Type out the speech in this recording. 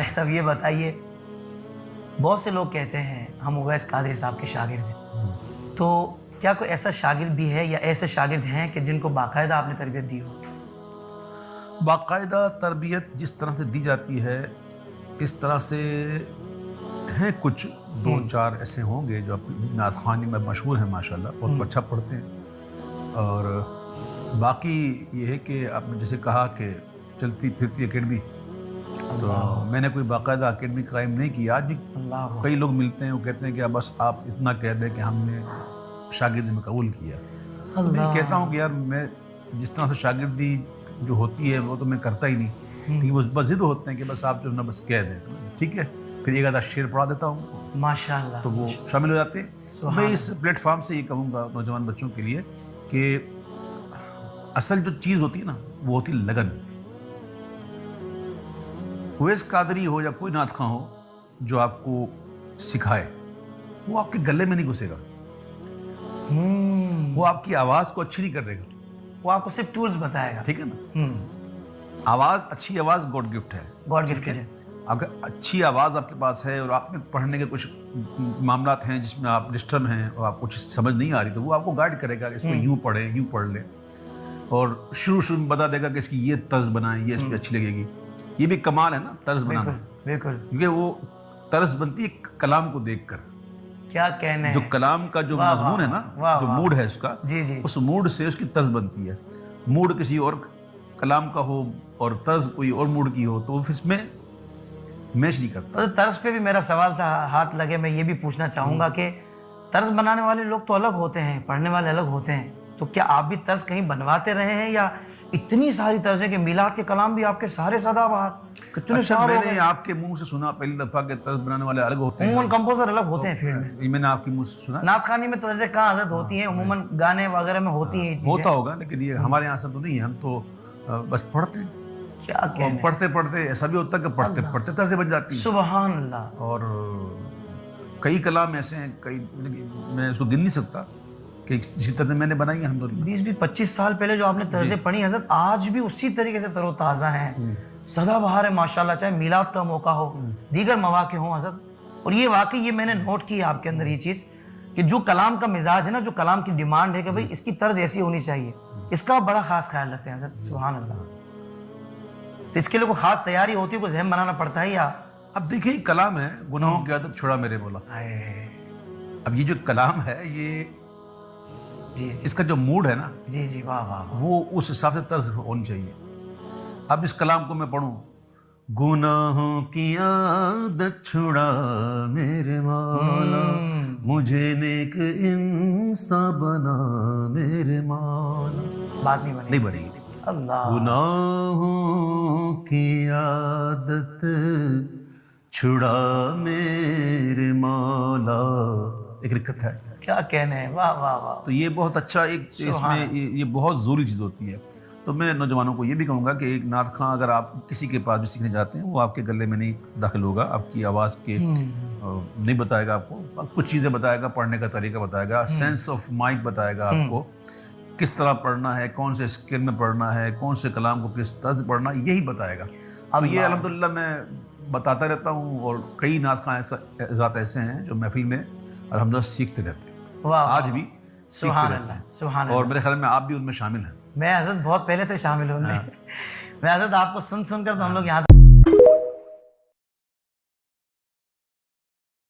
صاحب یہ بتائیے، بہت سے لوگ کہتے ہیں ہم اویس قادری صاحب کے شاگرد ہیں، تو کیا کوئی ایسا شاگرد بھی ہے یا ایسے شاگرد ہیں کہ جن کو باقاعدہ آپ نے تربیت دی ہو؟ باقاعدہ تربیت جس طرح سے دی جاتی ہے اس طرح سے ہیں، کچھ دو چار ایسے ہوں گے جو اپنی نعت خوانی میں مشہور ہیں، ماشاءاللہ بہت اچھا پڑھتے ہیں. اور باقی یہ ہے کہ آپ نے جیسے کہا کہ چلتی پھرتی اکیڈمی، تو میں نے کوئی باقاعدہ اکیڈمی قائم نہیں کی. آج بھی کئی لوگ ملتے ہیں، وہ کہتے ہیں کہ بس آپ اتنا کہہ دیں کہ ہم نے شاگردی میں قبول کیا. میں کہتا ہوں کہ یار میں جس طرح سے شاگردی جو ہوتی ہے وہ تو میں کرتا ہی نہیں، کیونکہ وہ بس ضد ہوتے ہیں کہ بس آپ جو نا بس کہہ دیں ٹھیک ہے، پھر ایک آدھا شعر پڑھا دیتا ہوں ماشاءاللہ، تو وہ شامل ہو جاتے ہیں. میں اس پلیٹ فارم سے یہ کہوں گا نوجوان بچوں کے لیے کہ اصل جو چیز ہوتی ہے نا وہ ہوتی لگن. اویس قادری ہو یا کوئی نعت خواں ہو جو آپ کو سکھائے، وہ آپ کے گلے میں نہیں گھسے گا، وہ آپ کی آواز کو اچھی نہیں کر دے گا، وہ آپ کو صرف ٹولز بتائے گا. ٹھیک ہے نا. آواز، اچھی آواز گاڈ گفٹ ہے. گاڈ گفٹ ہے. اگر اچھی آواز آپ کے پاس ہے اور آپ میں پڑھنے کے کچھ معاملات ہیں جس میں آپ ڈسٹرب ہیں اور آپ کو کچھ سمجھ نہیں آ رہی، تو وہ آپ کو گائیڈ کرے گا کہ اس کو یوں پڑھیں، یوں پڑھ لیں، اور شروع میں بتا دے گا کہ اس کی یہ طرز بنائیں، یہ اس پہ اچھی لگے گی. یہ بھی کمال ہے نا طرز بنانا، بالکل، کیونکہ وہ طرز بنتی ہے کلام کو دیکھ کر. کیا کہنے، جو کلام کا جو مضمون ہے نا، جو موڈ ہے اس کا، اس موڈ سے اس کی طرز بنتی ہے. موڈ کسی اور کلام کا ہو اور طرز کوئی اور موڈ کی ہو تو وہ اس میں میچ نہیں کرتا. طرز پہ بھی میرا سوال تھا، ہاتھ لگے. میں یہ بھی پوچھنا چاہوں گا کہ طرز بنانے والے لوگ تو الگ ہوتے ہیں، پڑھنے والے الگ ہوتے ہیں، تو کیا آپ بھی طرز کہیں بنواتے رہے ہیں یا اتنی ساری طرزیں کہ میلاد کے کلام بھی آپ کے سارے سدا بہار کتنے؟ اچھا، میں نے آپ کے منہ سے سنا پہلی دفعہ کہ طرز بنانے والے الگ ہوتے ہیں. عموماً کمپوزر الگ ہوتے ہیں فیلڈ میں. یہ میں نے آپ کے منہ سے سنا. نعت خوانی میں تو ایسے کہاں حضرت ہوتی ہیں، عموماً گانے وغیرہ میں ہوتی ہیں. ہوتا ہوگا، لیکن یہ ہمارے یہاں سے تو نہیں ہے. ہم تو بس پڑھتے ہیں. کیا کہنے، پڑھتے پڑھتے ایسا بھی ہوتا ہے کہ پڑھتے پڑھتے طرزیں بن جاتی ہیں. سبحان اللہ. اور کئی کلام ایسے ہیں، کئی میں اس کو گن نہیں سکتا کہ جس طرح میں نے بنائی ہے. الحمدللہ 20-25 سال پہلے جو آپ نے طرزیں پڑھی حضرت، آج بھی اسی طریقے سے تر و تازہ ہیں، سدا بہار ہے ماشاءاللہ. چاہے میلاد کا موقع ہو، دیگر مواقع ہوں حضرت. اور یہ واقعی یہ میں نے نوٹ کی آپ کے اندر یہ چیز کہ جو کلام کا مزاج ہے نا، جو کلام کی ڈیمانڈ ہے کہ بھئی اس کی طرز ایسی ہونی چاہیے، اس کا بڑا خاص خیال رکھتے ہیں حضرت. سبحان اللہ. تو اس کے لیے کوئی خاص تیاری ہوتی ہے، کوئی ذہن بنانا پڑتا ہے یا؟ اب دیکھیں کلام ہے، گناہوں کی عادت چھڑا میرے مولا. اب یہ جو کلام ہے، یہ اس کا جو موڈ ہے نا، جی واہ واہ، وہ اس حساب سے طرز ہونی چاہیے. اب اس کلام کو میں پڑھوں، گناہوں کی عادت چھڑا میرے مولا، مجھے نیک انسان بنا میرے مولا، بات نہیں بنے گی. اللہ. گناہوں کی عادت چھڑا میرے مولا، ایک رکت ہے. کیا کہنے ہیں، واہ واہ واہ. تو یہ بہت اچھا ایک اس میں یہ بہت ضروری چیز ہوتی ہے. تو میں نوجوانوں کو یہ بھی کہوں گا کہ ایک نعت خواں اگر آپ کسی کے پاس بھی سیکھنے جاتے ہیں، وہ آپ کے گلے میں نہیں داخل ہوگا، آپ کی آواز کے نہیں بتائے گا آپ کو. کچھ چیزیں بتائے گا، پڑھنے کا طریقہ بتائے گا، سینس آف مائک بتائے گا آپ کو، کس طرح پڑھنا ہے، کون سے اسکیل میں پڑھنا ہے، کون سے کلام کو کس طرز پڑھنا ہے، یہی بتائے گا. اب یہ الحمدللہ میں بتاتا رہتا ہوں، اور کئی نعت خواں ذات ایسے ہیں جو محفل میں الحمدللہ سیکھتے رہتے ہیں، آج بھی سیکھتے رہتے ہیں، اور میرے خیال میں آپ بھی ان میں شامل ہیں. میں حضرت بہت پہلے سے شامل ہوں. میں حضرت آپ کو سن کر تو ہم لوگ یہاں